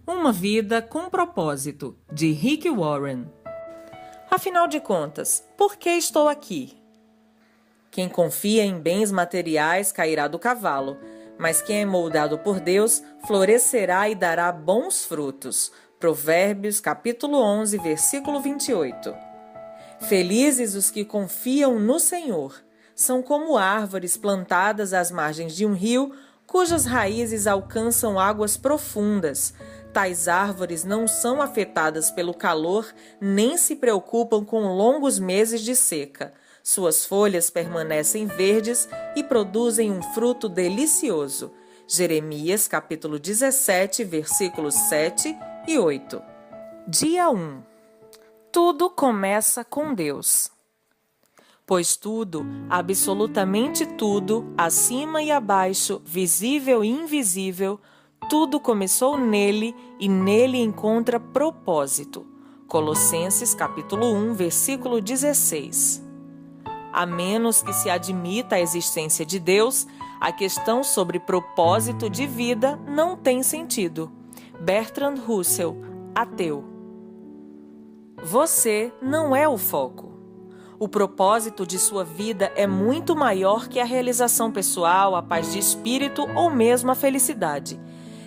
Uma vida com propósito, de Rick Warren. Afinal de contas, por que estou aqui? Quem confia em bens materiais cairá do cavalo, mas quem é moldado por Deus florescerá e dará bons frutos. Provérbios, capítulo 11, versículo 28. Felizes os que confiam no Senhor. São como árvores plantadas às margens de um rio, cujas raízes alcançam águas profundas. Tais árvores não são afetadas pelo calor, nem se preocupam com longos meses de seca. Suas folhas permanecem verdes e produzem um fruto delicioso. Jeremias, capítulo 17, versículos 7 e 8. Dia 1. Tudo começa com Deus. Pois tudo, absolutamente tudo, acima e abaixo, visível e invisível, tudo começou nele e nele encontra propósito. Colossenses capítulo 1, versículo 16. A menos que se admita a existência de Deus, a questão sobre propósito de vida não tem sentido. Bertrand Russell, ateu. Você não é o foco. O propósito de sua vida é muito maior que a realização pessoal, a paz de espírito ou mesmo a felicidade.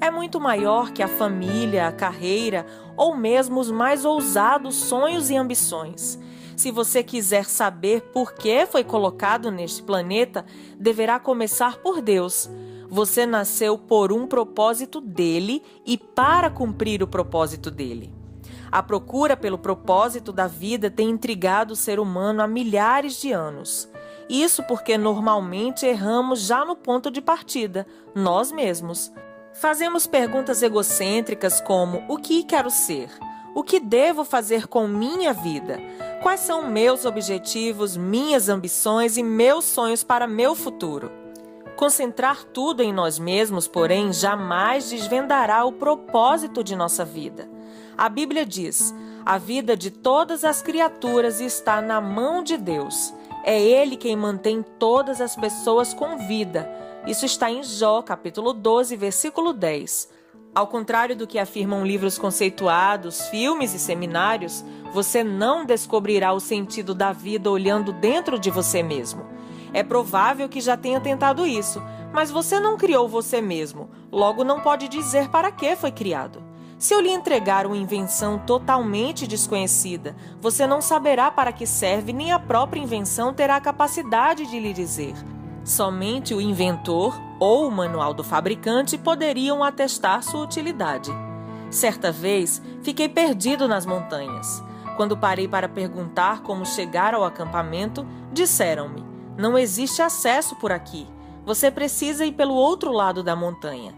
É muito maior que a família, a carreira ou mesmo os mais ousados sonhos e ambições. Se você quiser saber por que foi colocado neste planeta, deverá começar por Deus. Você nasceu por um propósito dele e para cumprir o propósito dele. A procura pelo propósito da vida tem intrigado o ser humano há milhares de anos. Isso porque normalmente erramos já no ponto de partida, nós mesmos. Fazemos perguntas egocêntricas como: o que quero ser? O que devo fazer com minha vida? Quais são meus objetivos, minhas ambições e meus sonhos para meu futuro? Concentrar tudo em nós mesmos, porém, jamais desvendará o propósito de nossa vida. A Bíblia diz: a vida de todas as criaturas está na mão de Deus. É Ele quem mantém todas as pessoas com vida. Isso está em Jó, capítulo 12, versículo 10. Ao contrário do que afirmam livros conceituados, filmes e seminários, você não descobrirá o sentido da vida olhando dentro de você mesmo. É provável que já tenha tentado isso, mas você não criou você mesmo, logo não pode dizer para que foi criado. Se eu lhe entregar uma invenção totalmente desconhecida, você não saberá para que serve, nem a própria invenção terá a capacidade de lhe dizer. Somente o inventor ou o manual do fabricante poderiam atestar sua utilidade. Certa vez, fiquei perdido nas montanhas. Quando parei para perguntar como chegar ao acampamento, disseram-me: não existe acesso por aqui. Você precisa ir pelo outro lado da montanha.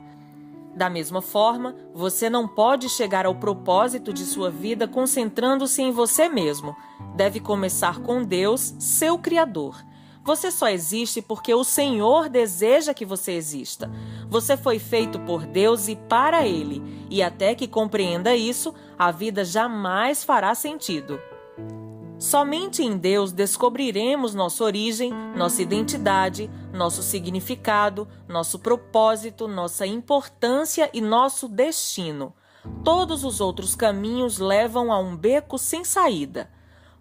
Da mesma forma, você não pode chegar ao propósito de sua vida concentrando-se em você mesmo. Deve começar com Deus, seu Criador. Você só existe porque o Senhor deseja que você exista. Você foi feito por Deus e para Ele, e até que compreenda isso, a vida jamais fará sentido. Somente em Deus descobriremos nossa origem, nossa identidade, nosso significado, nosso propósito, nossa importância e nosso destino. Todos os outros caminhos levam a um beco sem saída.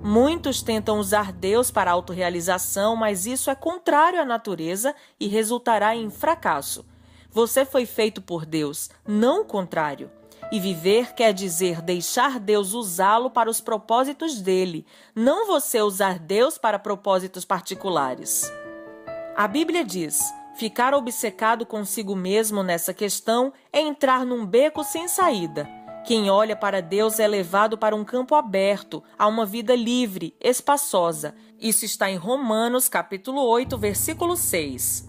Muitos tentam usar Deus para a autorrealização, mas isso é contrário à natureza e resultará em fracasso. Você foi feito por Deus, não o contrário. E viver quer dizer deixar Deus usá-lo para os propósitos dele, não você usar Deus para propósitos particulares. A Bíblia diz: ficar obcecado consigo mesmo nessa questão é entrar num beco sem saída. Quem olha para Deus é levado para um campo aberto, a uma vida livre, espaçosa. Isso está em Romanos, capítulo 8, versículo 6.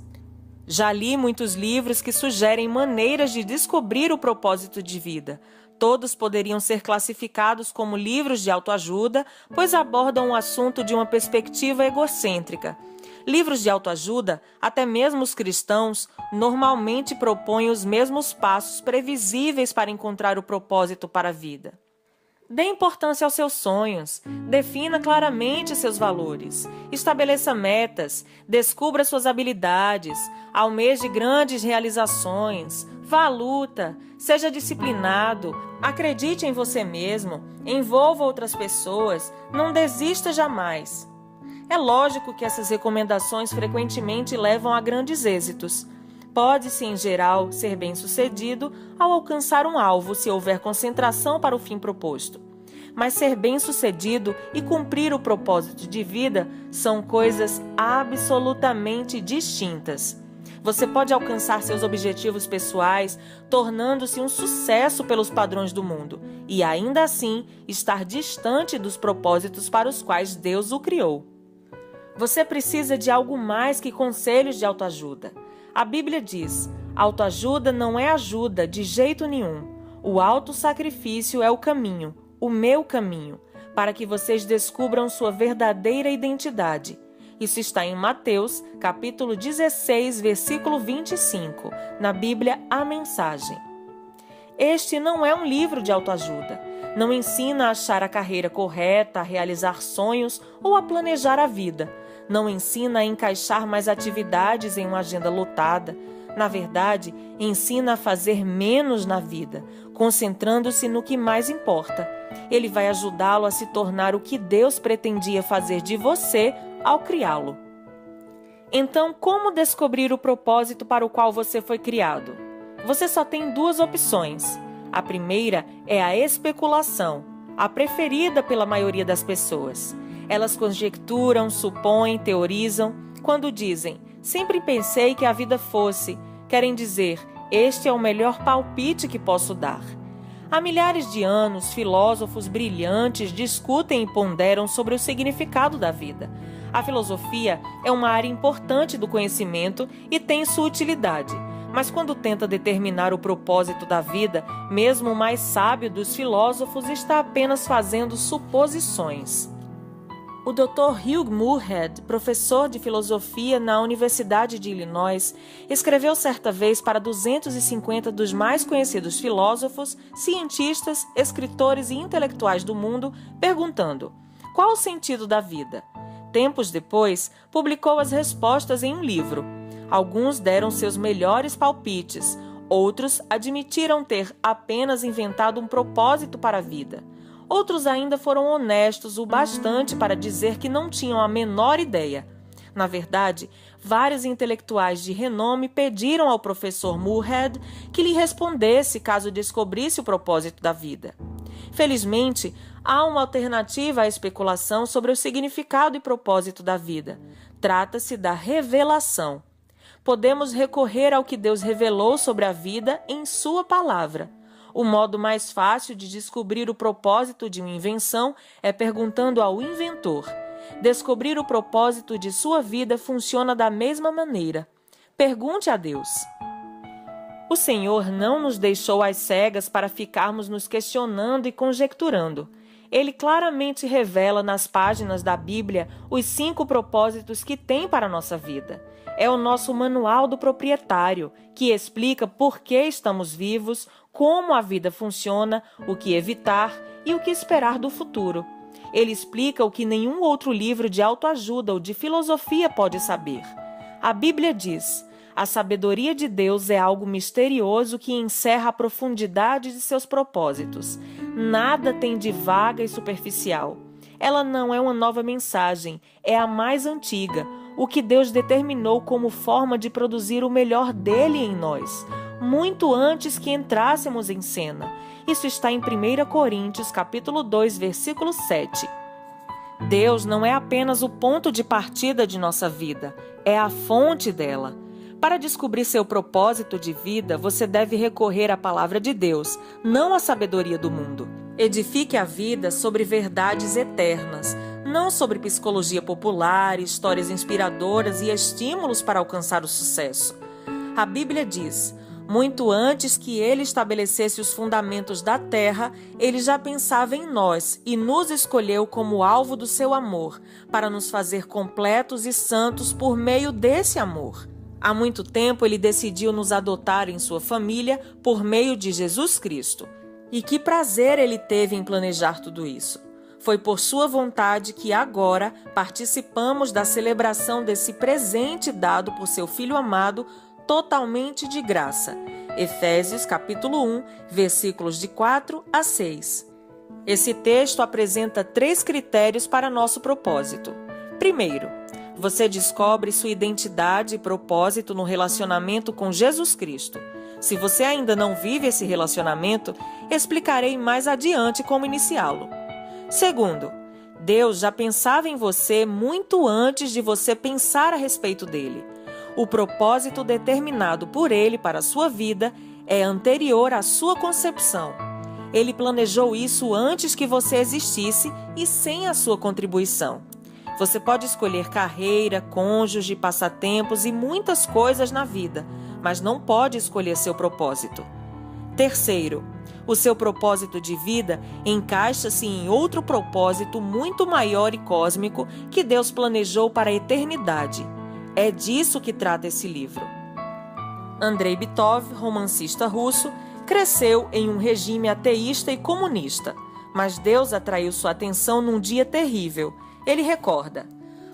Já li muitos livros que sugerem maneiras de descobrir o propósito de vida. Todos poderiam ser classificados como livros de autoajuda, pois abordam o assunto de uma perspectiva egocêntrica. Livros de autoajuda, até mesmo os cristãos, normalmente propõem os mesmos passos previsíveis para encontrar o propósito para a vida. Dê importância aos seus sonhos, defina claramente seus valores, estabeleça metas, descubra suas habilidades, almeje grandes realizações, Vá à luta, seja disciplinado, acredite em você mesmo, envolva outras pessoas, não desista jamais. É lógico que essas recomendações frequentemente levam a grandes êxitos. Pode-se, em geral, ser bem-sucedido ao alcançar um alvo se houver concentração para o fim proposto. Mas ser bem-sucedido e cumprir o propósito de vida são coisas absolutamente distintas. Você pode alcançar seus objetivos pessoais, tornando-se um sucesso pelos padrões do mundo, e ainda assim estar distante dos propósitos para os quais Deus o criou. Você precisa de algo mais que conselhos de autoajuda. A Bíblia diz: autoajuda não é ajuda de jeito nenhum. O autossacrifício é o caminho, o meu caminho, para que vocês descubram sua verdadeira identidade. Isso está em Mateus, capítulo 16, versículo 25, na Bíblia A Mensagem. Este não é um livro de autoajuda. Não ensina a achar a carreira correta, a realizar sonhos ou a planejar a vida. Não ensina a encaixar mais atividades em uma agenda lotada. Na verdade, ensina a fazer menos na vida, concentrando-se no que mais importa. Ele vai ajudá-lo a se tornar o que Deus pretendia fazer de você ao criá-lo. Então, como descobrir o propósito para o qual você foi criado? Você só tem duas opções. A primeira é a especulação, a preferida pela maioria das pessoas. Elas conjecturam, supõem, teorizam. Quando dizem, sempre pensei que a vida fosse, querem dizer, este é o melhor palpite que posso dar. Há milhares de anos, filósofos brilhantes discutem e ponderam sobre o significado da vida. A filosofia é uma área importante do conhecimento e tem sua utilidade. Mas quando tenta determinar o propósito da vida, mesmo o mais sábio dos filósofos está apenas fazendo suposições. O Dr. Hugh Moorhead, professor de filosofia na Universidade de Illinois, escreveu certa vez para 250 dos mais conhecidos filósofos, cientistas, escritores e intelectuais do mundo, perguntando: qual o sentido da vida? Tempos depois, publicou as respostas em um livro. Alguns deram seus melhores palpites, outros admitiram ter apenas inventado um propósito para a vida. Outros ainda foram honestos o bastante para dizer que não tinham a menor ideia. Na verdade, vários intelectuais de renome pediram ao professor Moorhead que lhe respondesse caso descobrisse o propósito da vida. Felizmente, há uma alternativa à especulação sobre o significado e propósito da vida. Trata-se da revelação. Podemos recorrer ao que Deus revelou sobre a vida em Sua palavra. O modo mais fácil de descobrir o propósito de uma invenção é perguntando ao inventor. Descobrir o propósito de sua vida funciona da mesma maneira. Pergunte a Deus. O Senhor não nos deixou às cegas para ficarmos nos questionando e conjecturando. Ele claramente revela nas páginas da Bíblia os 5 propósitos que tem para a nossa vida. É o nosso manual do proprietário, que explica por que estamos vivos, como a vida funciona, o que evitar e o que esperar do futuro. Ele explica o que nenhum outro livro de autoajuda ou de filosofia pode saber. A Bíblia diz: a sabedoria de Deus é algo misterioso que encerra a profundidade de seus propósitos. Nada tem de vaga e superficial. Ela não é uma nova mensagem, é a mais antiga, o que Deus determinou como forma de produzir o melhor dele em nós, muito antes que entrássemos em cena. Isso está em 1 Coríntios, capítulo 2, versículo 7. Deus não é apenas o ponto de partida de nossa vida, é a fonte dela. Para descobrir seu propósito de vida, você deve recorrer à palavra de Deus, não à sabedoria do mundo. Edifique a vida sobre verdades eternas, não sobre psicologia popular, histórias inspiradoras e estímulos para alcançar o sucesso. A Bíblia diz: muito antes que ele estabelecesse os fundamentos da terra, ele já pensava em nós e nos escolheu como alvo do seu amor, para nos fazer completos e santos por meio desse amor. Há muito tempo ele decidiu nos adotar em sua família por meio de Jesus Cristo. E que prazer ele teve em planejar tudo isso. Foi por sua vontade que agora participamos da celebração desse presente dado por seu Filho amado totalmente de graça. Efésios capítulo 1, versículos de 4 a 6. Esse texto apresenta 3 critérios para nosso propósito. Primeiro, você descobre sua identidade e propósito no relacionamento com Jesus Cristo. Se você ainda não vive esse relacionamento, explicarei mais adiante como iniciá-lo. Segundo, Deus já pensava em você muito antes de você pensar a respeito dele. O propósito determinado por ele para a sua vida é anterior à sua concepção. Ele planejou isso antes que você existisse e sem a sua contribuição. Você pode escolher carreira, cônjuge, passatempos e muitas coisas na vida, mas não pode escolher seu propósito. Terceiro, o seu propósito de vida encaixa-se em outro propósito muito maior e cósmico que Deus planejou para a eternidade. É disso que trata esse livro. Andrei Bitov, romancista russo, cresceu em um regime ateísta e comunista, mas Deus atraiu sua atenção num dia terrível. Ele recorda: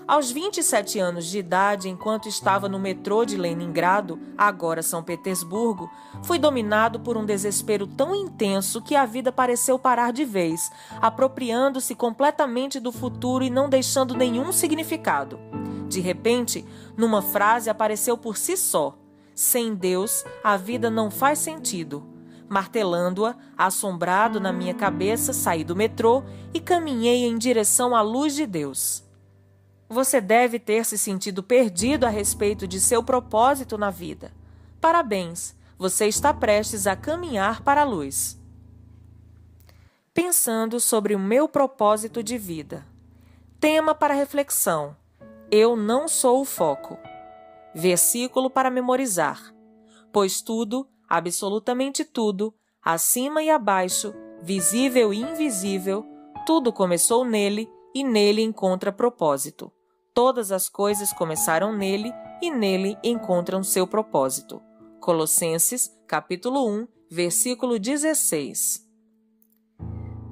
aos 27 anos de idade, enquanto estava no metrô de Leningrado, agora São Petersburgo, fui dominado por um desespero tão intenso que a vida pareceu parar de vez, apropriando-se completamente do futuro e não deixando nenhum significado. De repente, numa frase apareceu por si só: sem Deus, a vida não faz sentido. Martelando-a, assombrado na minha cabeça, saí do metrô e caminhei em direção à luz de Deus. Você deve ter se sentido perdido a respeito de seu propósito na vida. Parabéns, você está prestes a caminhar para a luz. Pensando sobre o meu propósito de vida. Tema para reflexão: eu não sou o foco. Versículo para memorizar: pois tudo, absolutamente tudo, acima e abaixo, visível e invisível, tudo começou nele e nele encontra propósito. Todas as coisas começaram nele e nele encontram seu propósito. Colossenses, capítulo 1, versículo 16.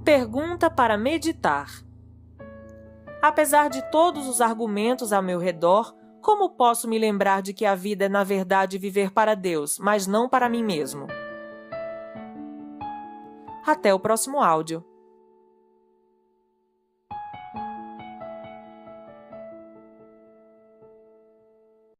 Pergunta para meditar. Apesar de todos os argumentos ao meu redor, como posso me lembrar de que a vida é, na verdade, viver para Deus, mas não para mim mesmo? Até o próximo áudio.